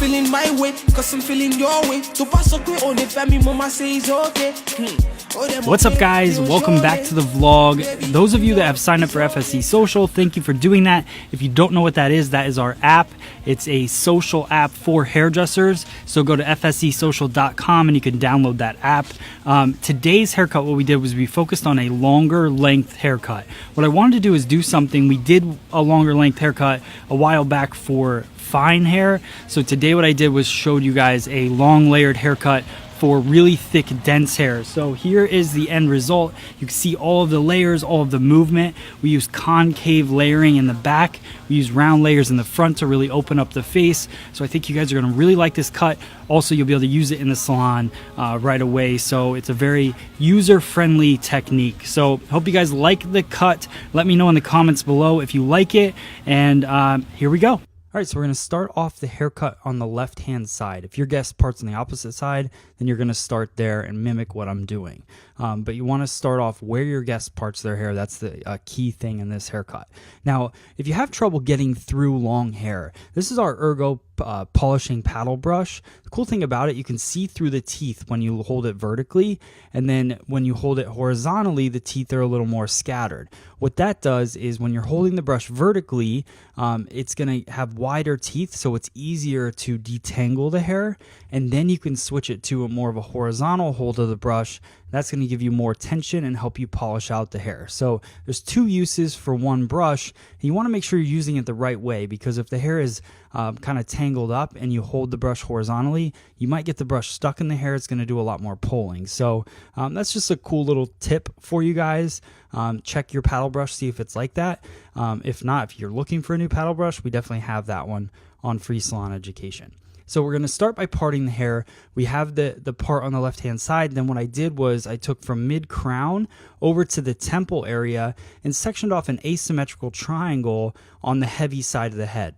feeling my way, cause I'm feeling your way. To pass up on the family, mama says okay. What's up, guys? Welcome back to the vlog. Those of you that have signed up for FSC Social, thank you for doing that. If you don't know what that is our app. It's a social app for hairdressers. So go to fscsocial.com and you can download that app. Today's haircut, what we did was we focused on a longer length haircut. What I wanted to do is do something. We did a longer length haircut a while back for fine hair. So today what I did was showed you guys a long layered haircut for really thick, dense hair. So here is the end result. You can see all of the layers, all of the movement. We use concave layering in the back. We use round layers in the front to really open up the face. So I think you guys are gonna really like this cut. Also, you'll be able to use it in the salon right away. So it's a very user-friendly technique. So hope you guys like the cut. Let me know in the comments below if you like it. And here we go. All right, so we're going to start off the haircut on the left-hand side. If your guest part's on the opposite side, then you're going to start there and mimic what I'm doing. But you want to start off where your guest parts their hair. That's the key thing in this haircut. Now, if you have trouble getting through long hair, this is our Ergo polishing paddle brush. The cool thing about it, you can see through the teeth when you hold it vertically, and then when you hold it horizontally, the teeth are a little more scattered. What that does is when you're holding the brush vertically, it's going to have wider teeth, so it's easier to detangle the hair, and then you can switch it to a more of a horizontal hold of the brush. That's going to give you more tension and help you polish out the hair. So there's two uses for one brush, and you want to make sure you're using it the right way, because if the hair is kind of tangled up and you hold the brush horizontally, you might get the brush stuck in the hair. It's going to do a lot more pulling. So that's just a cool little tip for you guys. Check your paddle brush, see if it's like that. If not, if you're looking for a new paddle brush, we definitely have that one on Free Salon Education. So we're going to start by parting the hair. We have the part on the left-hand side. Then what I did was I took from mid-crown over to the temple area and sectioned off an asymmetrical triangle on the heavy side of the head.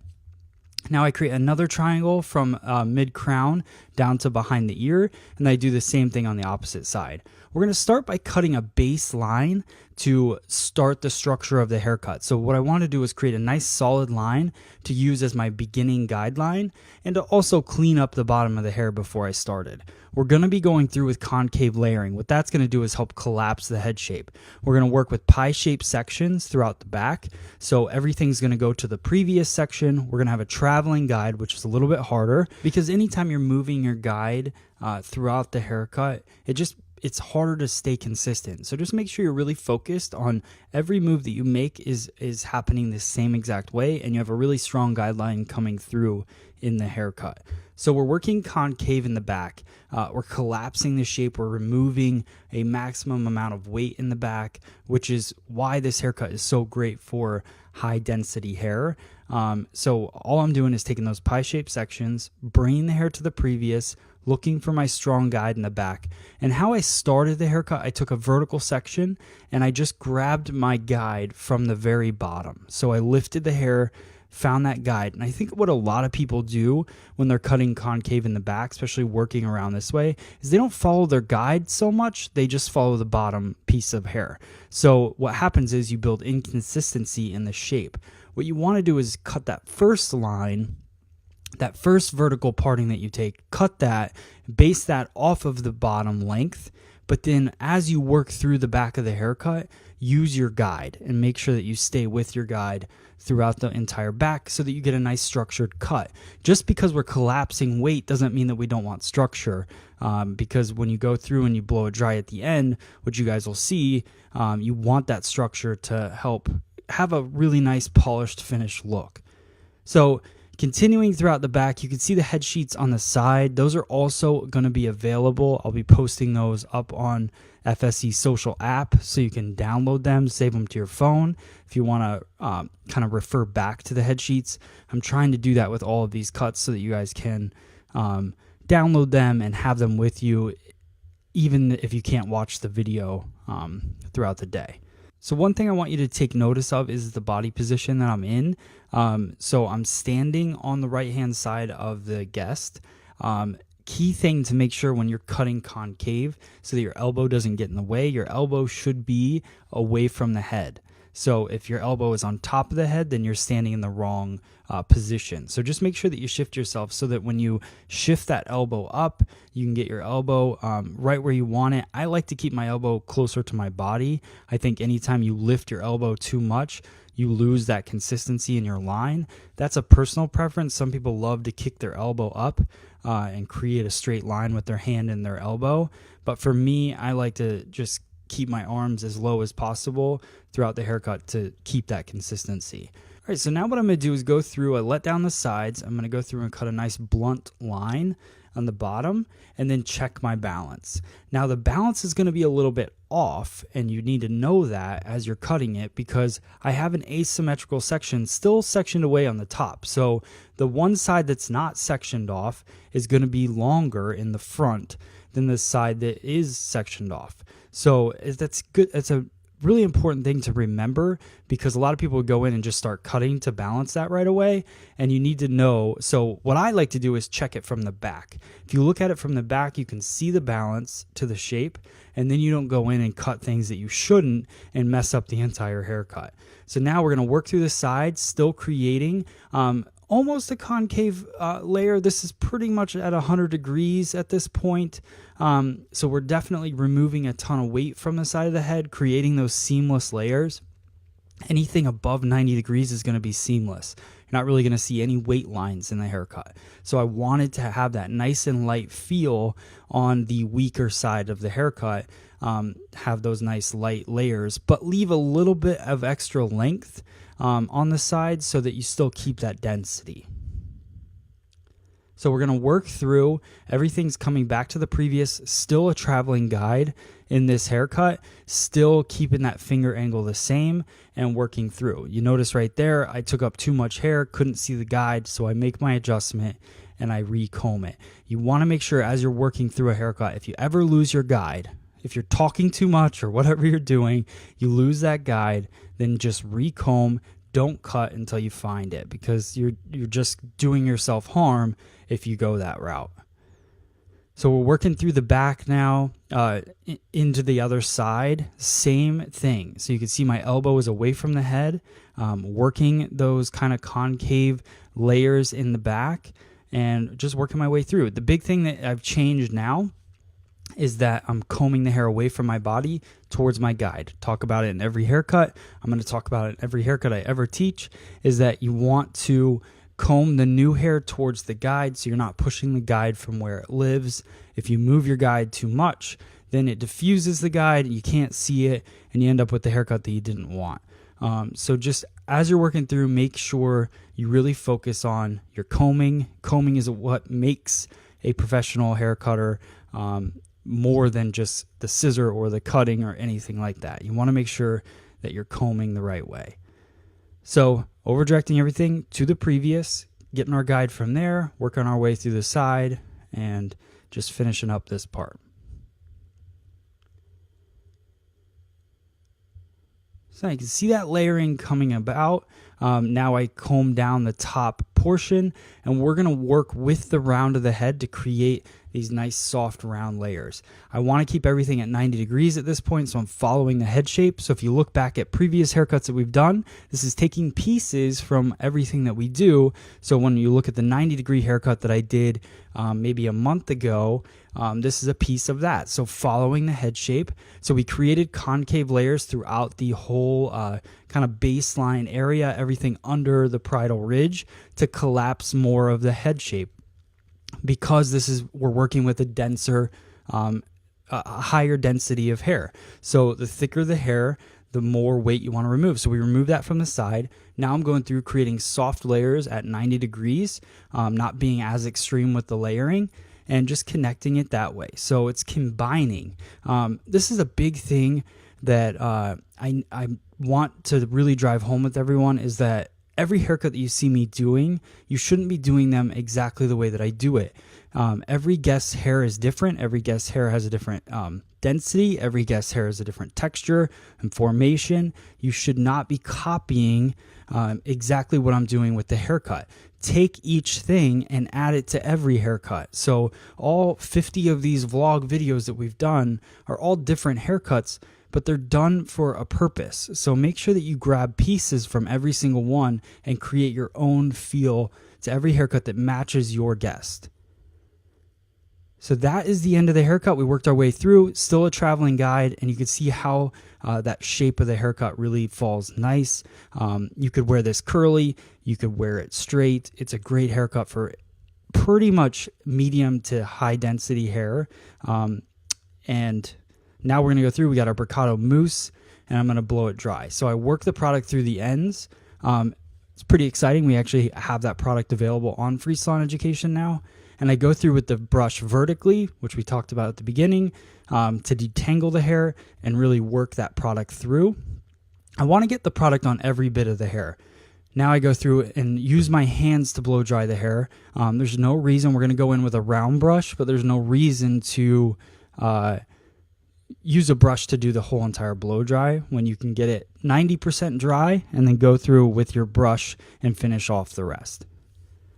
Now I create another triangle from mid-crown down to behind the ear, and I do the same thing on the opposite side. We're going to start by cutting a base line to start the structure of the haircut. So what I want to do is create a nice solid line to use as my beginning guideline and to also clean up the bottom of the hair before I started. We're going to be going through with concave layering. What that's going to do is help collapse the head shape. We're going to work with pie-shaped sections throughout the back. So everything's going to go to the previous section. We're going to have a traveling guide, which is a little bit harder because anytime you're moving your guide throughout the haircut, it's harder to stay consistent. So just make sure you're really focused on every move that you make is happening the same exact way, and you have a really strong guideline coming through in the haircut. So we're working concave in the back. We're collapsing the shape. We're removing a maximum amount of weight in the back, which is why this haircut is so great for high density hair. So all I'm doing is taking those pie-shaped sections, bringing the hair to the previous, looking for my strong guide in the back. And how I started the haircut, I took a vertical section and I just grabbed my guide from the very bottom. So I lifted the hair, found that guide. And I think what a lot of people do when they're cutting concave in the back, especially working around this way, is they don't follow their guide so much. They just follow the bottom piece of hair. So what happens is you build inconsistency in the shape. What you want to do is cut that first line, that first vertical parting that you take, cut that, base that off of the bottom length, but then as you work through the back of the haircut, use your guide and make sure that you stay with your guide throughout the entire back so that you get a nice structured cut. Just because we're collapsing weight doesn't mean that we don't want structure, because when you go through and you blow it dry at the end, which you guys will see, you want that structure to help have a really nice polished finished look. So continuing throughout the back, you can see the head sheets on the side. Those are also going to be available. I'll be posting those up on FSC Social app so you can download them, save them to your phone if you want to kind of refer back to the head sheets. I'm trying to do that with all of these cuts so that you guys can download them and have them with you even if you can't watch the video throughout the day. So one thing I want you to take notice of is the body position that I'm in. So I'm standing on the right-hand side of the guest. Key thing to make sure when you're cutting concave so that your elbow doesn't get in the way, your elbow should be away from the head. So if your elbow is on top of the head, then you're standing in the wrong position. So just make sure that you shift yourself so that when you shift that elbow up, you can get your elbow right where you want it. I like to keep my elbow closer to my body. I think anytime you lift your elbow too much, you lose that consistency in your line. That's a personal preference. Some people love to kick their elbow up and create a straight line with their hand and their elbow. But for me, I like to just keep my arms as low as possible throughout the haircut to keep that consistency. All right, so now what I'm going to do is go through, I let down the sides. I'm going to go through and cut a nice blunt line on the bottom and then check my balance. Now the balance is going to be a little bit off, and you need to know that as you're cutting it because I have an asymmetrical section still sectioned away on the top. So the one side that's not sectioned off is going to be longer in the front than the side that is sectioned off. So that's good. It's a really important thing to remember because a lot of people go in and just start cutting to balance that right away, and you need to know. So what I like to do is check it from the back. If you look at it from the back, you can see the balance to the shape, and then you don't go in and cut things that you shouldn't and mess up the entire haircut. So now we're going to work through the sides, still creating almost a concave layer. This is pretty much at 100 degrees at this point. So we're definitely removing a ton of weight from the side of the head, creating those seamless layers. Anything above 90 degrees is going to be seamless. You're not really going to see any weight lines in the haircut. So I wanted to have that nice and light feel on the weaker side of the haircut, have those nice light layers, but leave a little bit of extra length on the side so that you still keep that density. So we're going to work through, everything's coming back to the previous, still a traveling guide in this haircut, still keeping that finger angle the same and working through. You notice right there, I took up too much hair, couldn't see the guide, so I make my adjustment and I recomb it. You want to make sure as you're working through a haircut, if you ever lose your guide, if you're talking too much or whatever you're doing, you lose that guide, then just recomb. Don't cut until you find it because you're just doing yourself harm if you go that route. So we're working through the back now into the other side. Same thing. So you can see my elbow is away from the head, working those kind of concave layers in the back and just working my way through. The big thing that I've changed now is that I'm combing the hair away from my body towards my guide. Talk about it in every haircut. I'm going to talk about it in every haircut I ever teach, is that you want to comb the new hair towards the guide so you're not pushing the guide from where it lives. If you move your guide too much, then it diffuses the guide, you can't see it, and you end up with the haircut that you didn't want. So just as you're working through, make sure you really focus on your combing. Combing is what makes a professional hair cutter more than just the scissor or the cutting or anything like that. You want to make sure that you're combing the right way. So over directing everything to the previous, getting our guide from there, working our way through the side, and just finishing up this part. So you can see that layering coming about. Now I comb down the top portion, and we're going to work with the round of the head to create these nice soft round layers. I want to keep everything at 90 degrees at this point, so I'm following the head shape. So if you look back at previous haircuts that we've done, this is taking pieces from everything that we do. So when you look at the 90-degree haircut that I did maybe a month ago, this is a piece of that. So following the head shape. So we created concave layers throughout the whole kind of baseline area, everything under the parietal ridge, to collapse more of the head shape. Because we're working with a denser, a higher density of hair. So the thicker the hair, the more weight you want to remove. So we remove that from the side. Now I'm going through creating soft layers at 90 degrees, not being as extreme with the layering, and just connecting it that way. So it's combining. This is a big thing that I want to really drive home with everyone, is that every haircut that you see me doing, you shouldn't be doing them exactly the way that I do it. Every guest's hair is different. Every guest's hair has a different density. Every guest's hair has a different texture and formation. You should not be copying exactly what I'm doing with the haircut. take each thing and add it to every haircut. So all 50 of these vlog videos that we've done are all different haircuts, but they're done for a purpose. So make sure that you grab pieces from every single one and create your own feel to every haircut that matches your guest. So that is the end of the haircut. We worked our way through, still a traveling guide, and you can see how that shape of the haircut really falls nice. You could wear this curly, you could wear it straight. It's a great haircut for pretty much medium to high density hair. And now we're gonna go through, we got our Bricado mousse, and I'm gonna blow it dry. So I work the product through the ends. It's pretty exciting. We actually have that product available on Free Salon Education now. And I go through with the brush vertically, which we talked about at the beginning, to detangle the hair and really work that product through. I want to get the product on every bit of the hair. Now I go through and use my hands to blow dry the hair. There's no reason, we're going to go in with a round brush, but there's no reason to use a brush to do the whole entire blow dry when you can get it 90% dry and then go through with your brush and finish off the rest.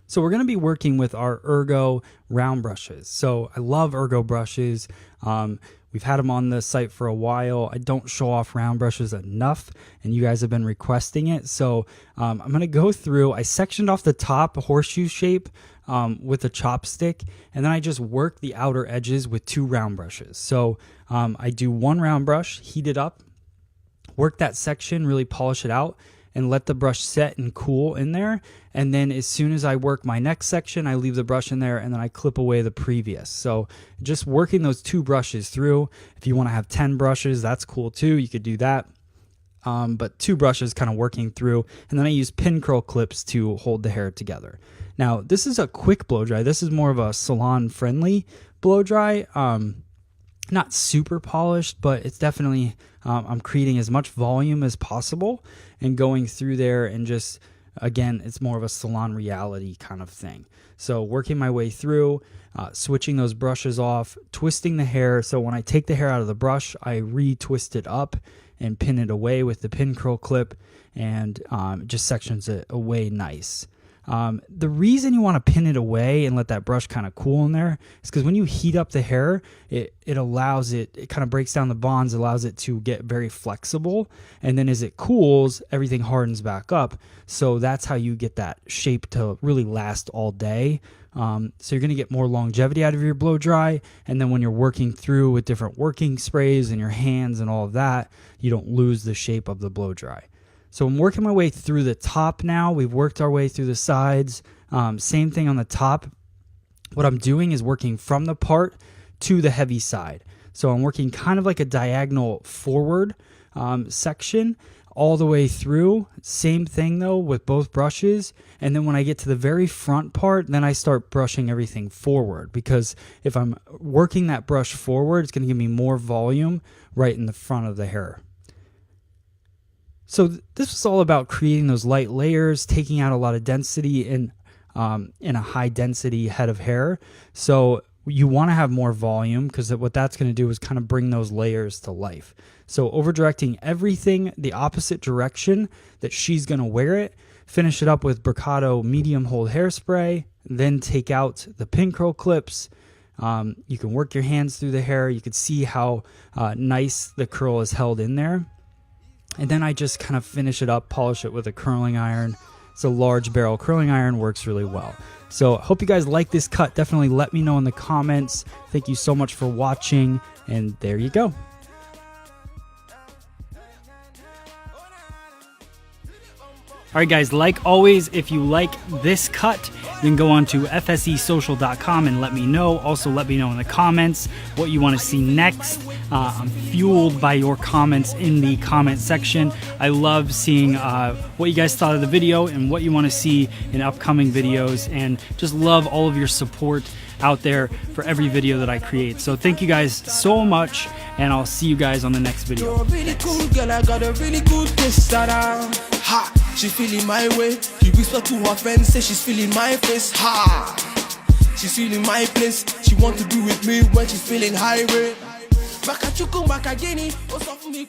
So we're going to be working with our Ergo round brushes. So I love Ergo brushes. We've had them on the site for a while. I don't show off round brushes enough, and you guys have been requesting it. So I'm going to go through. I sectioned off the top, a horseshoe shape, with a chopstick, and then I just work the outer edges with 2 round brushes. So I do 1 round brush, heat it up, work that section, really polish it out, and let the brush set and cool in there. And then as soon as I work my next section, I leave the brush in there and then I clip away the previous. So just working those 2 brushes through. If you want to have 10 brushes, that's cool too. You could do that. But 2 brushes kind of working through. And then I use pin curl clips to hold the hair together. Now, this is a quick blow dry. This is more of a salon friendly blow dry. Not super polished, but it's definitely, I'm creating as much volume as possible and going through there, and just, again, it's more of a salon reality kind of thing. So working my way through, switching those brushes off, twisting the hair. So when I take the hair out of the brush, I re-twist it up and pin it away with the pin curl clip, and just sections it away nice. The reason you want to pin it away and let that brush kind of cool in there is because when you heat up the hair, it allows it kind of breaks down the bonds, allows it to get very flexible. And then as it cools, everything hardens back up. So that's how you get that shape to really last all day. So you're going to get more longevity out of your blow dry. And then when you're working through with different working sprays and your hands and all of that, you don't lose the shape of the blow dry. So I'm working my way through the top now. We've worked our way through the sides. Same thing on the top. What I'm doing is working from the part to the heavy side. So I'm working kind of like a diagonal forward section all the way through. Same thing though with both brushes. And then when I get to the very front part, then I start brushing everything forward, because if I'm working that brush forward, it's going to give me more volume right in the front of the hair. So this was all about creating those light layers, taking out a lot of density in a high density head of hair. So you want to have more volume, because what that's going to do is kind of bring those layers to life. So over directing everything the opposite direction that she's going to wear it, finish it up with Bricado medium hold hairspray, then take out the pin curl clips. You can work your hands through the hair. You can see how nice the curl is held in there. And then I just kind of finish it up, polish it with a curling iron. It's a large barrel curling iron, works really well. So I hope you guys like this cut. Definitely let me know in the comments. Thank you so much for watching, and there you go. All right, guys, like always, if you like this cut, then go on to fsesocial.com and let me know. Also, let me know in the comments what you want to see next. I'm fueled by your comments in the comment section. I love seeing what you guys thought of the video and what you want to see in upcoming videos, and just love all of your support out there for every video that I create. So thank you guys so much, and I'll see you guys on the next video. You're a really cool girl, I got a really good taste ha, she feeling my way. She whisper to her friends, say she's feeling my face. Ha, she's feeling my place. She want to be with me when she's feeling high rate. Back at you, come back again. What's up for me,